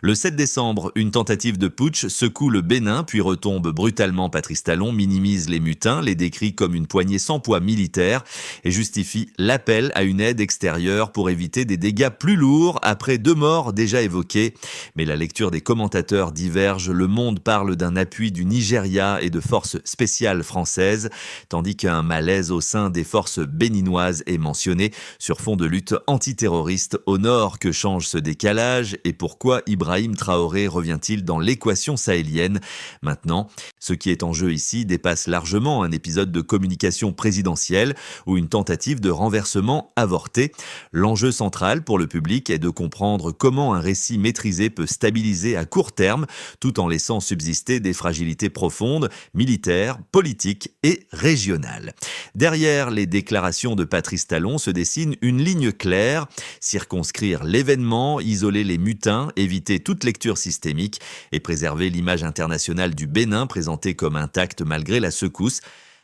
Le 7 décembre, une tentative de putsch secoue le Bénin puis retombe brutalement. Patrice Talon minimise les mutins, les décrit comme une poignée sans poids militaire et justifie l'appel à une aide extérieure pour éviter des dégâts plus lourds après 2 morts déjà évoqués. Mais la lecture des commentateurs diverge. Le Monde parle d'un appui du Nigeria et de forces spéciales françaises, tandis qu'un malaise au sein des forces béninoises est mentionné sur fond de lutte antiterroriste au nord. Que change ce décalage et pourquoi Ibrahim Traoré revient-il dans l'équation sahélienne maintenant? Ce qui est en jeu ici dépasse largement un épisode de communication présidentielle ou une tentative de renversement avorté. L'enjeu central pour le public est de comprendre comment un récit maîtrisé peut stabiliser à court terme tout en laissant subsister des fragilités profondes, militaires, politiques et régionales. Derrière les déclarations de Patrice Talon se dessine une ligne claire: circonscrire l'événement, isoler les mutins, éviter toute lecture systémique et préserver l'image internationale du Bénin présentée comme intacte malgré la secousse.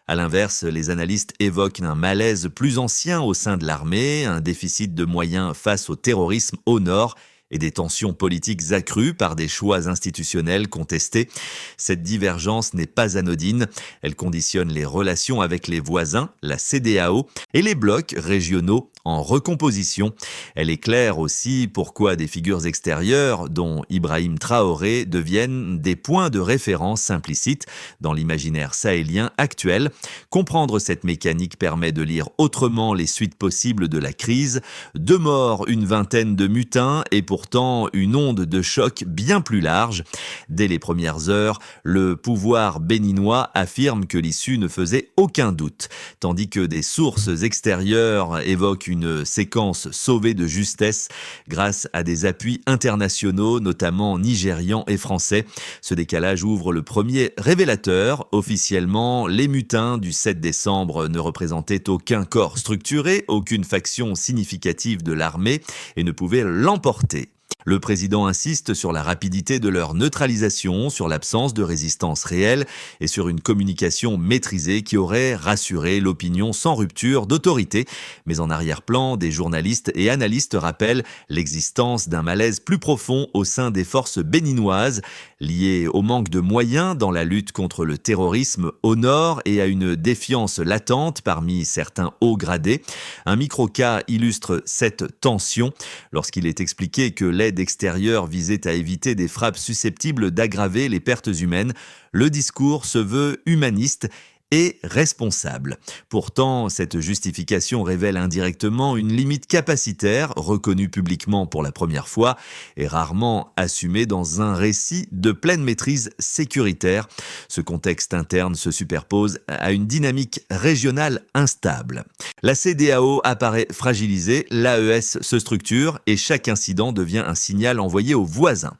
À l'inverse, les analystes évoquent un malaise plus ancien au sein de l'armée, un déficit de moyens face au terrorisme au nord et des tensions politiques accrues par des choix institutionnels contestés. Cette divergence n'est pas anodine. Elle conditionne les relations avec les voisins, la CEDEAO et les blocs régionaux en recomposition. Elle éclaire aussi pourquoi des figures extérieures, dont Ibrahim Traoré, deviennent des points de référence implicites dans l'imaginaire sahélien actuel. Comprendre cette mécanique permet de lire autrement les suites possibles de la crise. 2 morts, une vingtaine de mutins et pourtant une onde de choc bien plus large. Dès les premières heures, le pouvoir béninois affirme que l'issue ne faisait aucun doute, tandis que des sources extérieures évoquent une séquence sauvée de justesse grâce à des appuis internationaux, notamment nigérians et français. Ce décalage ouvre le premier révélateur. Officiellement, les mutins du 7 décembre ne représentaient aucun corps structuré, aucune faction significative de l'armée et ne pouvaient l'emporter. Le président insiste sur la rapidité de leur neutralisation, sur l'absence de résistance réelle et sur une communication maîtrisée qui aurait rassuré l'opinion sans rupture d'autorité. Mais en arrière-plan, des journalistes et analystes rappellent l'existence d'un malaise plus profond au sein des forces béninoises, lié au manque de moyens dans la lutte contre le terrorisme au nord et à une défiance latente parmi certains hauts gradés. Un micro-cas illustre cette tension lorsqu'il est expliqué que l'aide extérieure visait à éviter des frappes susceptibles d'aggraver les pertes humaines. Le discours se veut humaniste et responsable. Pourtant, cette justification révèle indirectement une limite capacitaire, reconnue publiquement pour la première fois, et rarement assumée dans un récit de pleine maîtrise sécuritaire. Ce contexte interne se superpose à une dynamique régionale instable. La CEDEAO apparaît fragilisée, l'AES se structure et chaque incident devient un signal envoyé aux voisins.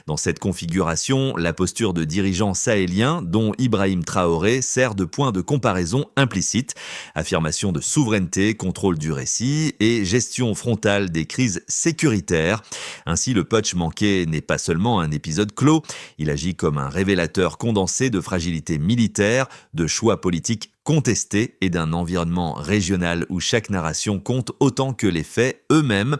Dans cette configuration, la posture de dirigeants sahéliens, dont Ibrahim Traoré, sert de point de comparaison implicite. Affirmation de souveraineté, contrôle du récit et gestion frontale des crises sécuritaires. Ainsi, le putsch manqué n'est pas seulement un épisode clos, il agit comme un révélateur condensé de fragilité militaire, de choix politiques contestés et d'un environnement régional où chaque narration compte autant que les faits eux-mêmes.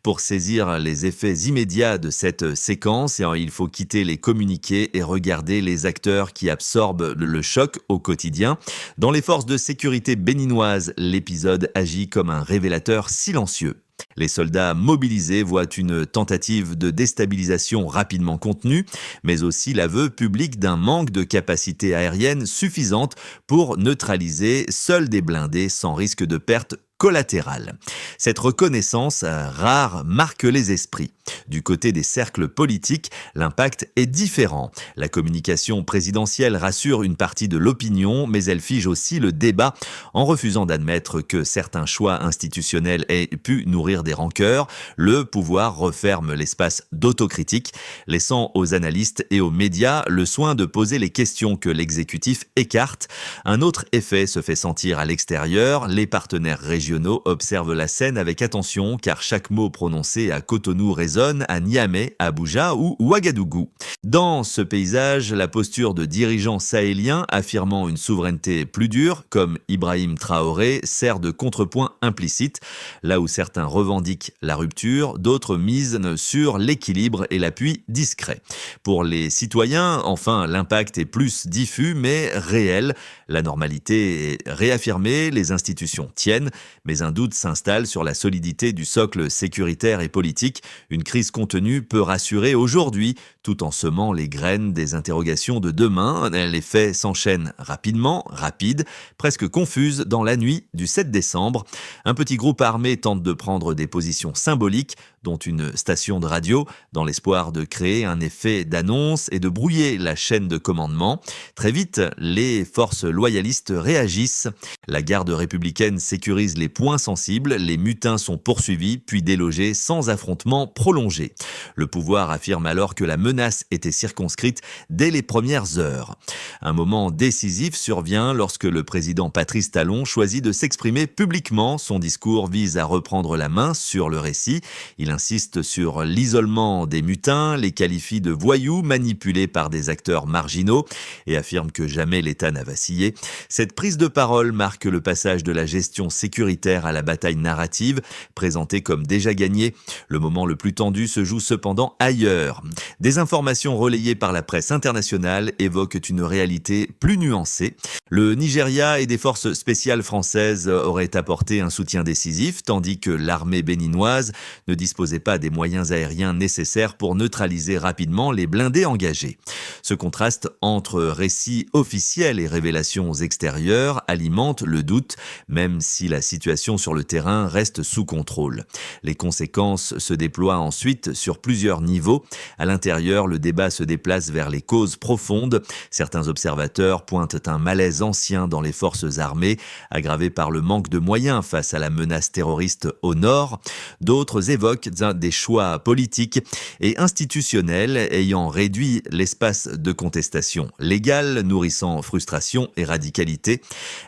Pour saisir les effets immédiats de cette séquence, il faut quitter les communiqués et regarder les acteurs qui absorbent le choc au quotidien. Dans les forces de sécurité béninoises, l'épisode agit comme un révélateur silencieux. Les soldats mobilisés voient une tentative de déstabilisation rapidement contenue, mais aussi l'aveu public d'un manque de capacité aérienne suffisante pour neutraliser seuls des blindés sans risque de perte collatérale. Cette reconnaissance rare marque les esprits. Du côté des cercles politiques, l'impact est différent. La communication présidentielle rassure une partie de l'opinion, mais elle fige aussi le débat en refusant d'admettre que certains choix institutionnels aient pu nourrir des rancœurs. Le pouvoir referme l'espace d'autocritique, laissant aux analystes et aux médias le soin de poser les questions que l'exécutif écarte. Un autre effet se fait sentir à l'extérieur. Les partenaires régionaux régionaux observent la scène avec attention car chaque mot prononcé à Cotonou résonne à Niamey, Abuja ou Ouagadougou. Dans ce paysage, la posture de dirigeants sahéliens affirmant une souveraineté plus dure, comme Ibrahim Traoré, sert de contrepoint implicite. Là où certains revendiquent la rupture, d'autres misent sur l'équilibre et l'appui discret. Pour les citoyens, enfin, l'impact est plus diffus mais réel. La normalité est réaffirmée, les institutions tiennent, mais un doute s'installe sur la solidité du socle sécuritaire et politique. Une crise contenue peut rassurer aujourd'hui, tout en semant les graines des interrogations de demain. Les faits s'enchaînent rapidement, rapides, presque confuses dans la nuit du 7 décembre. Un petit groupe armé tente de prendre des positions symboliques, dont une station de radio, dans l'espoir de créer un effet d'annonce et de brouiller la chaîne de commandement. Très vite, les forces loyalistes réagissent. La garde républicaine sécurise les points sensibles, les mutins sont poursuivis puis délogés sans affrontement prolongé. Le pouvoir affirme alors que la menace était circonscrite dès les premières heures. Un moment décisif survient lorsque le président Patrice Talon choisit de s'exprimer publiquement. Son discours vise à reprendre la main sur le récit. Il insiste sur l'isolement des mutins, les qualifie de voyous manipulés par des acteurs marginaux et affirme que jamais l'État n'a vacillé. Cette prise de parole marque le passage de la gestion sécuritaire à la bataille narrative, présentée comme déjà gagnée. Le moment le plus tendu se joue cependant ailleurs. Des informations relayées par la presse internationale évoquent une réalité plus nuancée. Le Nigeria et des forces spéciales françaises auraient apporté un soutien décisif, tandis que l'armée béninoise ne disposait pas des moyens aériens nécessaires pour neutraliser rapidement les blindés engagés. Ce contraste entre récits officiels et révélations extérieures alimente le doute, même si la situation sur le terrain reste sous contrôle. Les conséquences se déploient ensuite sur plusieurs niveaux. À l'intérieur, le débat se déplace vers les causes profondes. Certains observateurs pointent un malaise ancien dans les forces armées, aggravé par le manque de moyens face à la menace terroriste au nord. D'autres évoquent des choix politiques et institutionnels ayant réduit l'espace de contestation légale, nourrissant frustration et radicalité.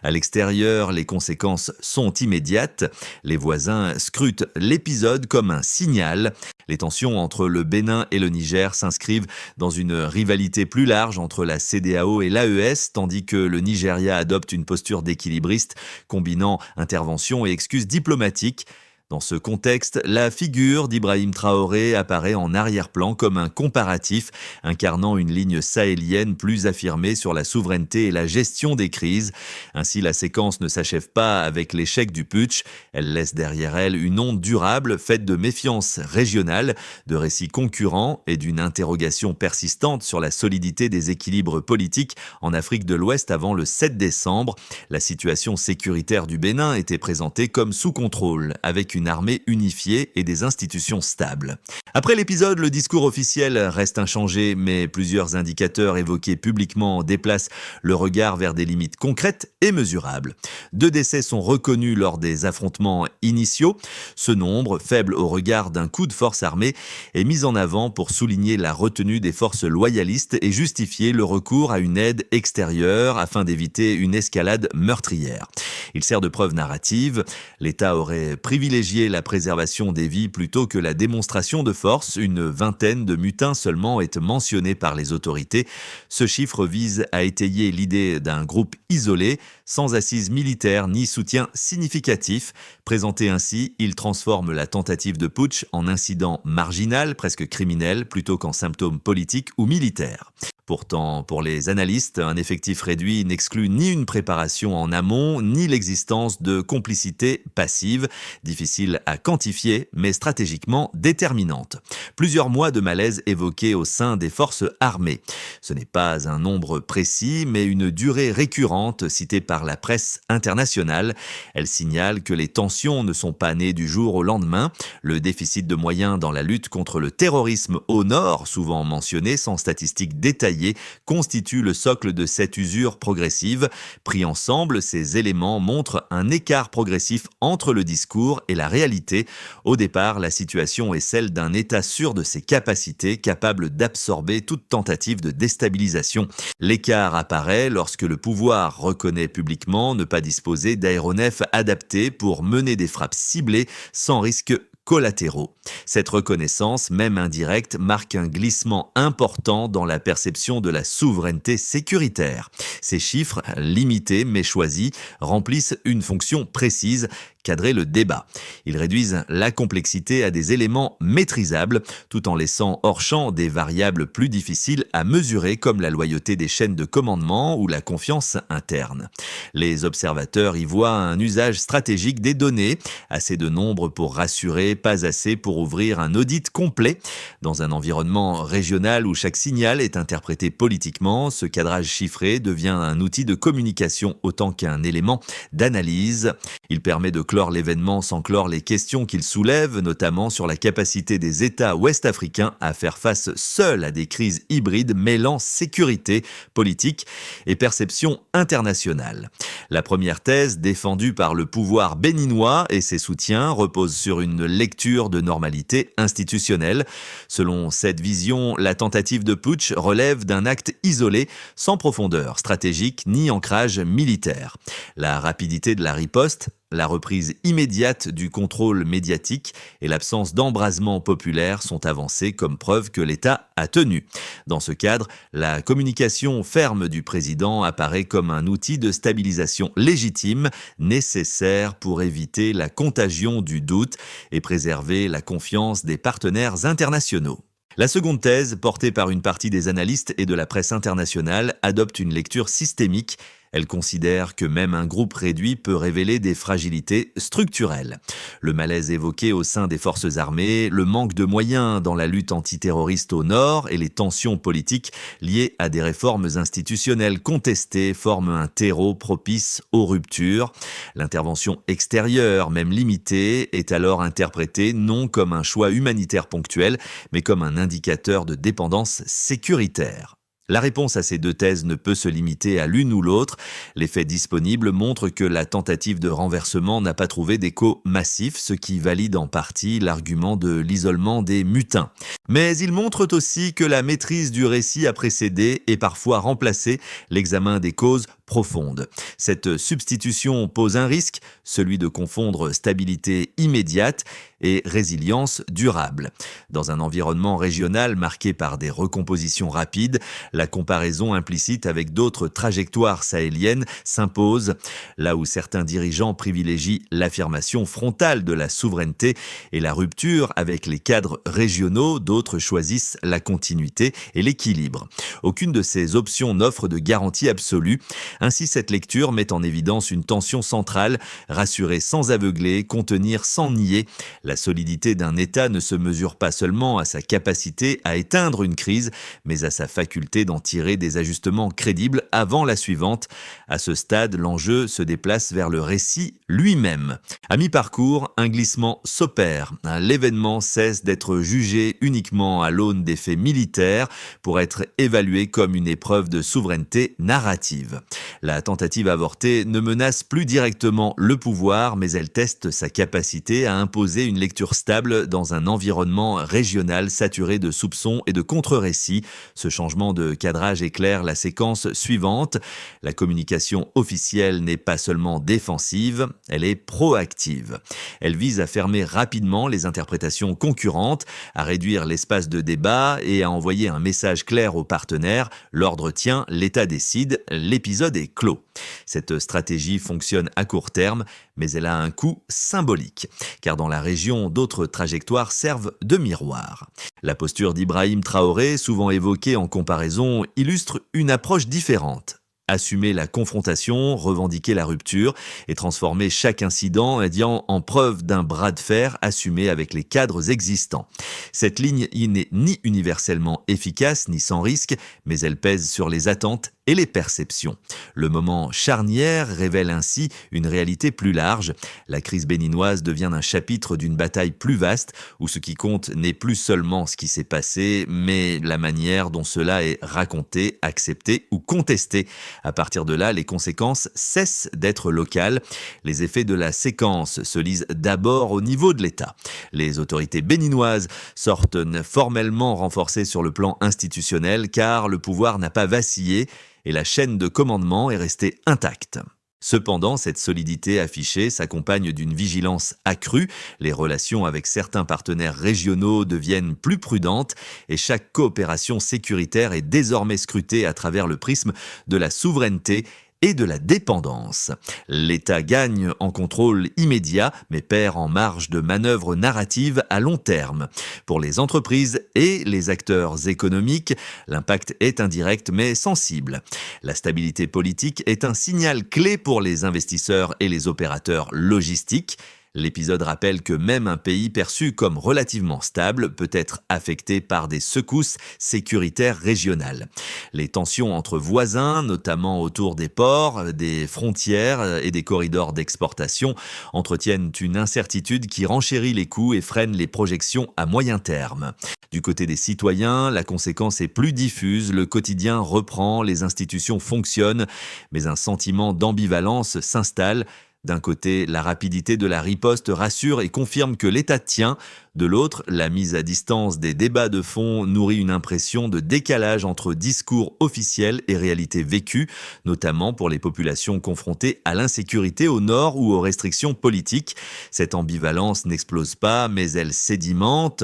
À l'extérieur, les conséquences sont immédiates. Les voisins scrutent l'épisode comme un signal. Les tensions entre le Bénin et le Niger s'inscrivent dans une rivalité plus large entre la CEDEAO et l'AES, tandis que le Nigeria adopte une posture d'équilibriste, combinant intervention et excuses diplomatiques. Dans ce contexte, la figure d'Ibrahim Traoré apparaît en arrière-plan comme un comparatif, incarnant une ligne sahélienne plus affirmée sur la souveraineté et la gestion des crises. Ainsi, la séquence ne s'achève pas avec l'échec du putsch. Elle laisse derrière elle une onde durable faite de méfiance régionale, de récits concurrents et d'une interrogation persistante sur la solidité des équilibres politiques en Afrique de l'Ouest avant le 7 décembre. La situation sécuritaire du Bénin était présentée comme sous contrôle, avec une armée unifiée et des institutions stables. Après l'épisode, le discours officiel reste inchangé, mais plusieurs indicateurs évoqués publiquement déplacent le regard vers des limites concrètes et mesurables. 2 décès sont reconnus lors des affrontements initiaux. Ce nombre, faible au regard d'un coup de force armée, est mis en avant pour souligner la retenue des forces loyalistes et justifier le recours à une aide extérieure afin d'éviter une escalade meurtrière. Il sert de preuve narrative. L'État aurait privilégié la préservation des vies plutôt que la démonstration de force. Une vingtaine de mutins seulement est mentionnée par les autorités. Ce chiffre vise à étayer l'idée d'un groupe isolé, sans assise militaire ni soutien significatif. Présenté ainsi, il transforme la tentative de putsch en incident marginal, presque criminel, plutôt qu'en symptôme politique ou militaire. Pourtant, pour les analystes, un effectif réduit n'exclut ni une préparation en amont, ni l'existence de complicité passive, difficile à quantifier, mais stratégiquement déterminante. Plusieurs mois de malaise évoqués au sein des forces armées. Ce n'est pas un nombre précis, mais une durée récurrente citée par la presse internationale. Elle signale que les tensions ne sont pas nées du jour au lendemain. Le déficit de moyens dans la lutte contre le terrorisme au nord, souvent mentionné sans statistiques détaillées, détaillés constituent le socle de cette usure progressive. Pris ensemble, ces éléments montrent un écart progressif entre le discours et la réalité. Au départ, la situation est celle d'un État sûr de ses capacités, capable d'absorber toute tentative de déstabilisation. L'écart apparaît lorsque le pouvoir reconnaît publiquement ne pas disposer d'aéronefs adaptés pour mener des frappes ciblées sans risque collatéraux. Cette reconnaissance, même indirecte, marque un glissement important dans la perception de la souveraineté sécuritaire. Ces chiffres, limités mais choisis, remplissent une fonction précise: cadrer le débat. Ils réduisent la complexité à des éléments maîtrisables, tout en laissant hors champ des variables plus difficiles à mesurer comme la loyauté des chaînes de commandement ou la confiance interne. Les observateurs y voient un usage stratégique des données, assez de nombre pour rassurer, pas assez pour ouvrir un audit complet. Dans un environnement régional où chaque signal est interprété politiquement, ce cadrage chiffré devient un outil de communication autant qu'un élément d'analyse. Il permet de clore l'événement sans clore les questions qu'il soulève, notamment sur la capacité des États ouest-africains à faire face seuls à des crises hybrides mêlant sécurité, politique et perception internationale. La première thèse, défendue par le pouvoir béninois et ses soutiens, repose sur une lecture de normalité institutionnelle. Selon cette vision, la tentative de putsch relève d'un acte isolé, sans profondeur stratégique ni ancrage militaire. La rapidité de la riposte, la reprise immédiate du contrôle médiatique et l'absence d'embrasement populaire sont avancées comme preuve que l'État a tenu. Dans ce cadre, la communication ferme du président apparaît comme un outil de stabilisation légitime, nécessaire pour éviter la contagion du doute et préserver la confiance des partenaires internationaux. La seconde thèse, portée par une partie des analystes et de la presse internationale, adopte une lecture systémique. Elle considère que même un groupe réduit peut révéler des fragilités structurelles. Le malaise évoqué au sein des forces armées, le manque de moyens dans la lutte antiterroriste au nord et les tensions politiques liées à des réformes institutionnelles contestées forment un terreau propice aux ruptures. L'intervention extérieure, même limitée, est alors interprétée non comme un choix humanitaire ponctuel, mais comme un indicateur de dépendance sécuritaire. La réponse à ces deux thèses ne peut se limiter à l'une ou l'autre. Les faits disponibles montrent que la tentative de renversement n'a pas trouvé d'écho massif, ce qui valide en partie l'argument de l'isolement des mutins. Mais ils montrent aussi que la maîtrise du récit a précédé et parfois remplacé l'examen des causes profondes. Cette substitution pose un risque, celui de confondre stabilité immédiate et résilience durable. Dans un environnement régional marqué par des recompositions rapides, la comparaison implicite avec d'autres trajectoires sahéliennes s'impose, là où certains dirigeants privilégient l'affirmation frontale de la souveraineté et la rupture avec les cadres régionaux, d'autres choisissent la continuité et l'équilibre. Aucune de ces options n'offre de garantie absolue. Ainsi, cette lecture met en évidence une tension centrale: rassurer sans aveugler, contenir sans nier. La solidité d'un État ne se mesure pas seulement à sa capacité à éteindre une crise, mais à sa faculté d'en tirer des ajustements crédibles avant la suivante. À ce stade, l'enjeu se déplace vers le récit lui-même. À mi-parcours, un glissement s'opère. L'événement cesse d'être jugé uniquement à l'aune des faits militaires pour être évalué comme une épreuve de souveraineté narrative. La tentative avortée ne menace plus directement le pouvoir, mais elle teste sa capacité à imposer une lecture stable dans un environnement régional saturé de soupçons et de contre-récits. Ce changement de cadrage éclaire la séquence suivante. La communication officielle n'est pas seulement défensive, elle est proactive. Elle vise à fermer rapidement les interprétations concurrentes, à réduire l'espace de débat et à envoyer un message clair aux partenaires: l'ordre tient, l'État décide, l'épisode est clos. Cette stratégie fonctionne à court terme, mais elle a un coût symbolique, car dans la région, d'autres trajectoires servent de miroir. La posture d'Ibrahim Traoré, souvent évoquée en comparaison, illustre une approche différente. Assumer la confrontation, revendiquer la rupture et transformer chaque incident en preuve d'un bras de fer assumé avec les cadres existants. Cette ligne n'est ni universellement efficace ni sans risque, mais elle pèse sur les attentes et les perceptions. Le moment charnière révèle ainsi une réalité plus large. La crise béninoise devient un chapitre d'une bataille plus vaste où ce qui compte n'est plus seulement ce qui s'est passé, mais la manière dont cela est raconté, accepté ou contesté. À partir de là, les conséquences cessent d'être locales. Les effets de la séquence se lisent d'abord au niveau de l'État. Les autorités béninoises sortent formellement renforcées sur le plan institutionnel car le pouvoir n'a pas vacillé et la chaîne de commandement est restée intacte. Cependant, cette solidité affichée s'accompagne d'une vigilance accrue, les relations avec certains partenaires régionaux deviennent plus prudentes et chaque coopération sécuritaire est désormais scrutée à travers le prisme de la souveraineté et de la dépendance. L'État gagne en contrôle immédiat, mais perd en marge de manœuvre narrative à long terme. Pour les entreprises et les acteurs économiques, l'impact est indirect mais sensible. La stabilité politique est un signal clé pour les investisseurs et les opérateurs logistiques. L'épisode rappelle que même un pays perçu comme relativement stable peut être affecté par des secousses sécuritaires régionales. Les tensions entre voisins, notamment autour des ports, des frontières et des corridors d'exportation, entretiennent une incertitude qui renchérit les coûts et freine les projections à moyen terme. Du côté des citoyens, la conséquence est plus diffuse, le quotidien reprend, les institutions fonctionnent, mais un sentiment d'ambivalence s'installe. D'un côté, la rapidité de la riposte rassure et confirme que l'État tient. De l'autre, la mise à distance des débats de fond nourrit une impression de décalage entre discours officiels et réalité vécue, notamment pour les populations confrontées à l'insécurité au nord ou aux restrictions politiques. Cette ambivalence n'explose pas, mais elle sédimente.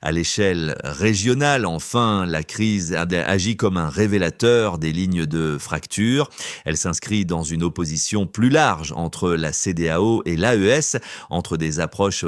À l'échelle régionale, enfin, la crise agit comme un révélateur des lignes de fracture. Elle s'inscrit dans une opposition plus large entre la CEDEAO et l'AES, entre des approches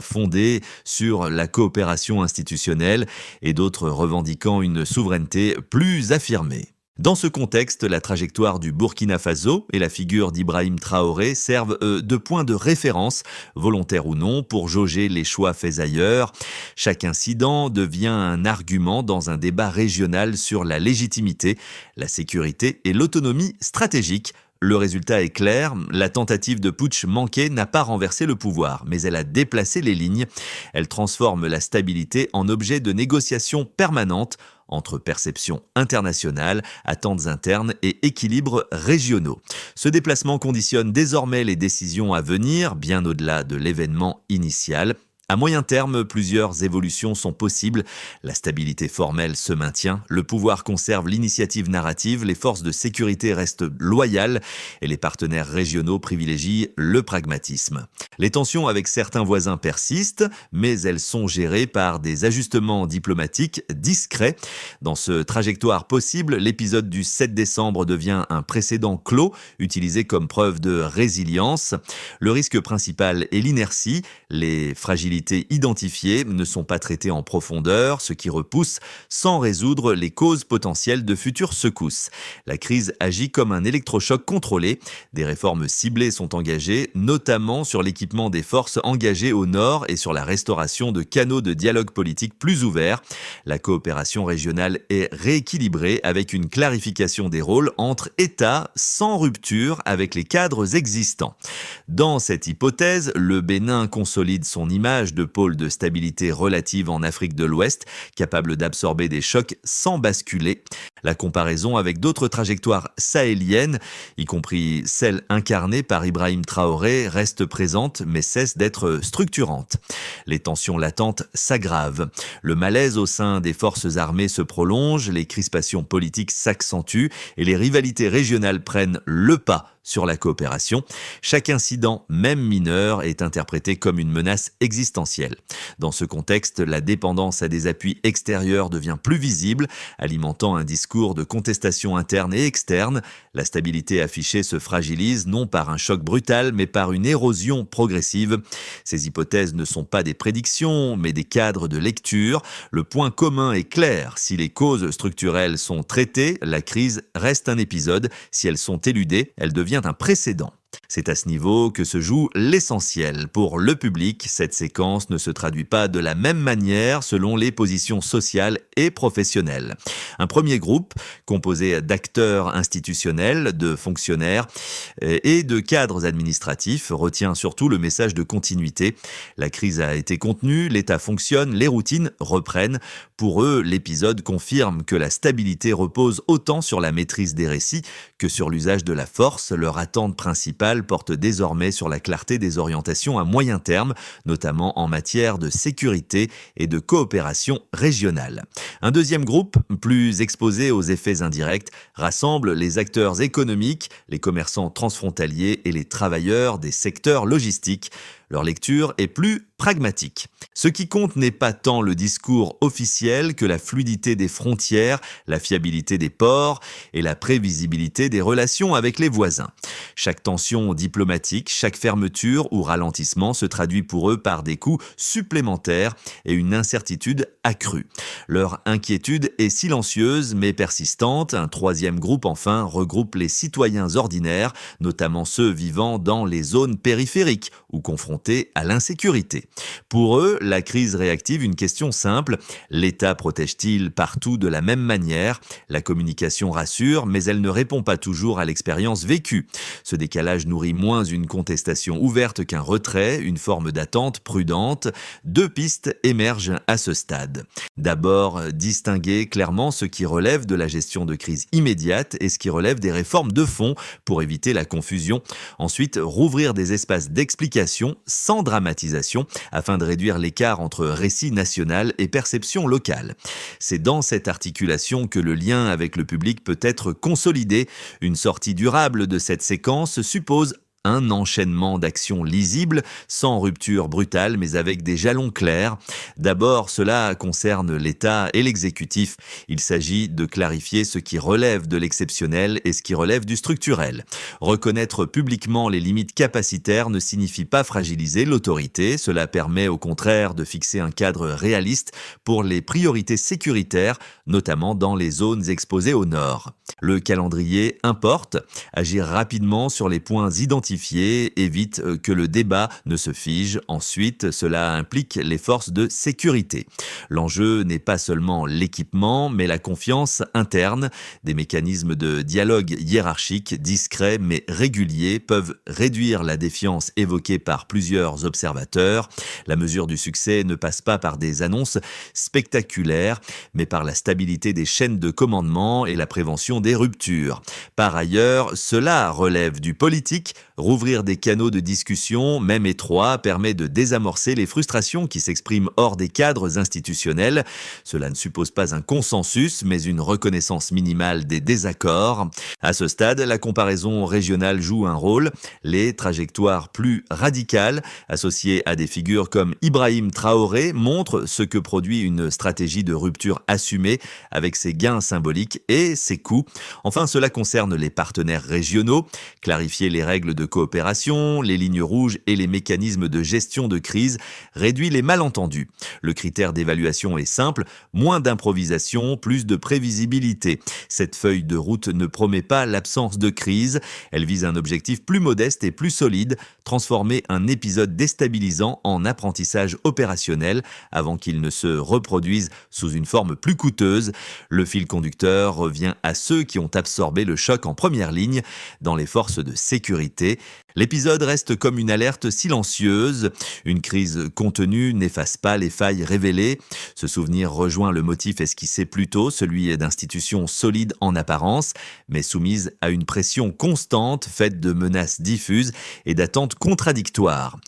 fondées sur la coopération institutionnelle et d'autres revendiquant une souveraineté plus affirmée. Dans ce contexte, la trajectoire du Burkina Faso et la figure d'Ibrahim Traoré servent de point de référence, volontaire ou non, pour jauger les choix faits ailleurs. Chaque incident devient un argument dans un débat régional sur la légitimité, la sécurité et l'autonomie stratégique. Le résultat est clair, la tentative de putsch manquée n'a pas renversé le pouvoir, mais elle a déplacé les lignes. Elle transforme la stabilité en objet de négociation permanente entre perceptions internationales, attentes internes et équilibres régionaux. Ce déplacement conditionne désormais les décisions à venir, bien au-delà de l'événement initial. À moyen terme, plusieurs évolutions sont possibles. La stabilité formelle se maintient, le pouvoir conserve l'initiative narrative, les forces de sécurité restent loyales et les partenaires régionaux privilégient le pragmatisme. Les tensions avec certains voisins persistent, mais elles sont gérées par des ajustements diplomatiques discrets. Dans ce trajectoire possible, l'épisode du 7 décembre devient un précédent clos, utilisé comme preuve de résilience. Le risque principal est l'inertie, les fragilités identifiées ne sont pas traitées en profondeur, ce qui repousse sans résoudre les causes potentielles de futures secousses. La crise agit comme un électrochoc contrôlé. Des réformes ciblées sont engagées, notamment sur l'équipement des forces engagées au nord et sur la restauration de canaux de dialogue politique plus ouverts. La coopération régionale est rééquilibrée avec une clarification des rôles entre États sans rupture avec les cadres existants. Dans cette hypothèse, le Bénin consolide son image de pôle de stabilité relative en Afrique de l'Ouest, capable d'absorber des chocs sans basculer. La comparaison avec d'autres trajectoires sahéliennes, y compris celle incarnée par Ibrahim Traoré, reste présente mais cesse d'être structurante. Les tensions latentes s'aggravent. Le malaise au sein des forces armées se prolonge, les crispations politiques s'accentuent et les rivalités régionales prennent le pas sur la coopération. Chaque incident, même mineur, est interprété comme une menace existentielle. Dans ce contexte, la dépendance à des appuis extérieurs devient plus visible, alimentant un discours de contestation interne et externe. La stabilité affichée se fragilise non par un choc brutal, mais par une érosion progressive. Ces hypothèses ne sont pas des prédictions, mais des cadres de lecture. Le point commun est clair. Si les causes structurelles sont traitées, la crise reste un épisode. Si elles sont éludées, elle devient un précédent. C'est à ce niveau que se joue l'essentiel. Pour le public, cette séquence ne se traduit pas de la même manière selon les positions sociales et professionnelles. Un premier groupe, composé d'acteurs institutionnels, de fonctionnaires et de cadres administratifs, retient surtout le message de continuité. La crise a été contenue, l'État fonctionne, les routines reprennent. Pour eux, l'épisode confirme que la stabilité repose autant sur la maîtrise des récits que sur l'usage de la force. Leur attente principale porte désormais sur la clarté des orientations à moyen terme, notamment en matière de sécurité et de coopération régionale. Un deuxième groupe, plus exposé aux effets indirects, rassemble les acteurs économiques, les commerçants transfrontaliers et les travailleurs des secteurs logistiques. Leur lecture est plus pragmatique. Ce qui compte n'est pas tant le discours officiel que la fluidité des frontières, la fiabilité des ports et la prévisibilité des relations avec les voisins. Chaque tension diplomatique, chaque fermeture ou ralentissement se traduit pour eux par des coûts supplémentaires et une incertitude accrue. Leur inquiétude est silencieuse mais persistante. Un troisième groupe enfin regroupe les citoyens ordinaires, notamment ceux vivant dans les zones périphériques ou confrontés à l'insécurité. Pour eux, la crise réactive une question simple. L'État protège-t-il partout de la même manière ? La communication rassure, mais elle ne répond pas toujours à l'expérience vécue. Ce décalage nourrit moins une contestation ouverte qu'un retrait, une forme d'attente prudente. Deux pistes émergent à ce stade. D'abord, distinguer clairement ce qui relève de la gestion de crise immédiate et ce qui relève des réformes de fond pour éviter la confusion. Ensuite, rouvrir des espaces d'explication sans dramatisation afin de réduire l'écart entre récit national et perception locale. C'est dans cette articulation que le lien avec le public peut être consolidé. Une sortie durable de cette séquence suppose un enchaînement d'actions lisibles, sans rupture brutale, mais avec des jalons clairs. D'abord, cela concerne l'État et l'exécutif. Il s'agit de clarifier ce qui relève de l'exceptionnel et ce qui relève du structurel. Reconnaître publiquement les limites capacitaires ne signifie pas fragiliser l'autorité. Cela permet au contraire de fixer un cadre réaliste pour les priorités sécuritaires, notamment dans les zones exposées au nord. Le calendrier importe. Agir rapidement sur les points identifiés évite que le débat ne se fige. Ensuite, cela implique les forces de sécurité. L'enjeu n'est pas seulement l'équipement, mais la confiance interne. Des mécanismes de dialogue hiérarchique, discrets mais réguliers, peuvent réduire la défiance évoquée par plusieurs observateurs. La mesure du succès ne passe pas par des annonces spectaculaires, mais par la stabilité des chaînes de commandement et la prévention des ruptures. Par ailleurs, cela relève du politique. Rouvrir des canaux de discussion, même étroits, permet de désamorcer les frustrations qui s'expriment hors des cadres institutionnels. Cela ne suppose pas un consensus, mais une reconnaissance minimale des désaccords. À ce stade, la comparaison régionale joue un rôle. Les trajectoires plus radicales, associées à des figures comme Ibrahim Traoré, montrent ce que produit une stratégie de rupture assumée, avec ses gains symboliques et ses coûts. Enfin, cela concerne les partenaires régionaux. Clarifier les règles de coopération, les lignes rouges et les mécanismes de gestion de crise réduit les malentendus. Le critère d'évaluation est simple, moins d'improvisation, plus de prévisibilité. Cette feuille de route ne promet pas l'absence de crise, elle vise un objectif plus modeste et plus solide, transformer un épisode déstabilisant en apprentissage opérationnel avant qu'il ne se reproduise sous une forme plus coûteuse. Le fil conducteur revient à ceux qui ont absorbé le choc en première ligne dans les forces de sécurité. L'épisode reste comme une alerte silencieuse. Une crise contenue n'efface pas les failles révélées. Ce souvenir rejoint le motif esquissé plus tôt, celui d'institutions solides en apparence, mais soumises à une pression constante faite de menaces diffuses et d'attentes contradictoires.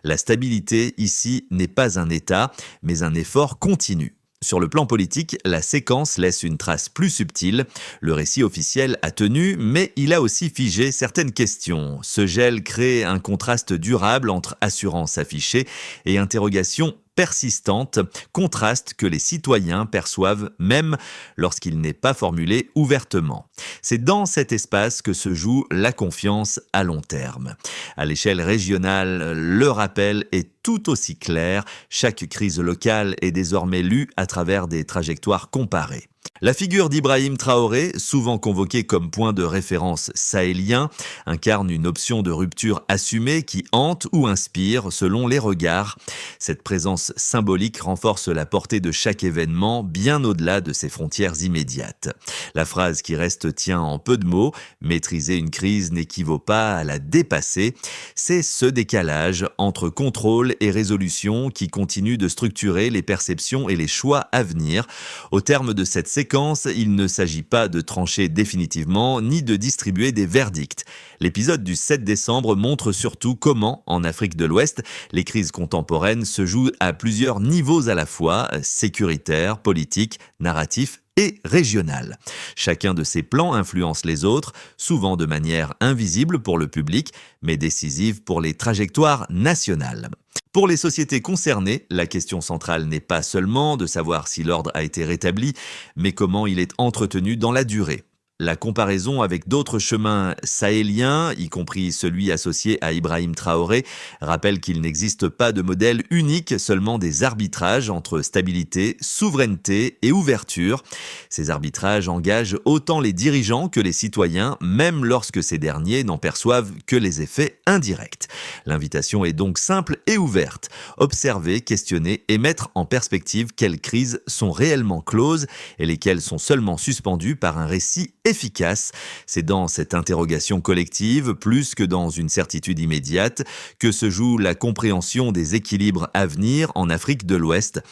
La stabilité ici n'est pas un état, mais un effort continu. Sur le plan politique, la séquence laisse une trace plus subtile. Le récit officiel a tenu, mais il a aussi figé certaines questions. Ce gel crée un contraste durable entre assurance affichée et interrogation persistante, contraste que les citoyens perçoivent même lorsqu'il n'est pas formulé ouvertement. C'est dans cet espace que se joue la confiance à long terme. À l'échelle régionale, le rappel est tout aussi clair. Chaque crise locale est désormais lue à travers des trajectoires comparées. La figure d'Ibrahim Traoré, souvent convoqué comme point de référence sahélien, incarne une option de rupture assumée qui hante ou inspire selon les regards. Cette présence symbolique renforce la portée de chaque événement bien au-delà de ses frontières immédiates. La phrase qui reste tient en peu de mots: maîtriser une crise n'équivaut pas à la dépasser. C'est ce décalage entre contrôle et résolution qui continue de structurer les perceptions et les choix à venir. Au terme de cette séquence, il ne s'agit pas de trancher définitivement ni de distribuer des verdicts. L'épisode du 7 décembre montre surtout comment, en Afrique de l'Ouest, les crises contemporaines se jouent à plusieurs niveaux à la fois: sécuritaire, politique, narratif et régional. Chacun de ces plans influence les autres, souvent de manière invisible pour le public, mais décisive pour les trajectoires nationales. Pour les sociétés concernées, la question centrale n'est pas seulement de savoir si l'ordre a été rétabli, mais comment il est entretenu dans la durée. La comparaison avec d'autres chemins sahéliens, y compris celui associé à Ibrahim Traoré, rappelle qu'il n'existe pas de modèle unique, seulement des arbitrages entre stabilité, souveraineté et ouverture. Ces arbitrages engagent autant les dirigeants que les citoyens, même lorsque ces derniers n'en perçoivent que les effets indirects. L'invitation est donc simple et ouverte: observer, questionner et mettre en perspective quelles crises sont réellement closes et lesquelles sont seulement suspendues par un récit efficace. C'est dans cette interrogation collective, plus que dans une certitude immédiate, que se joue la compréhension des équilibres à venir en Afrique de l'Ouest.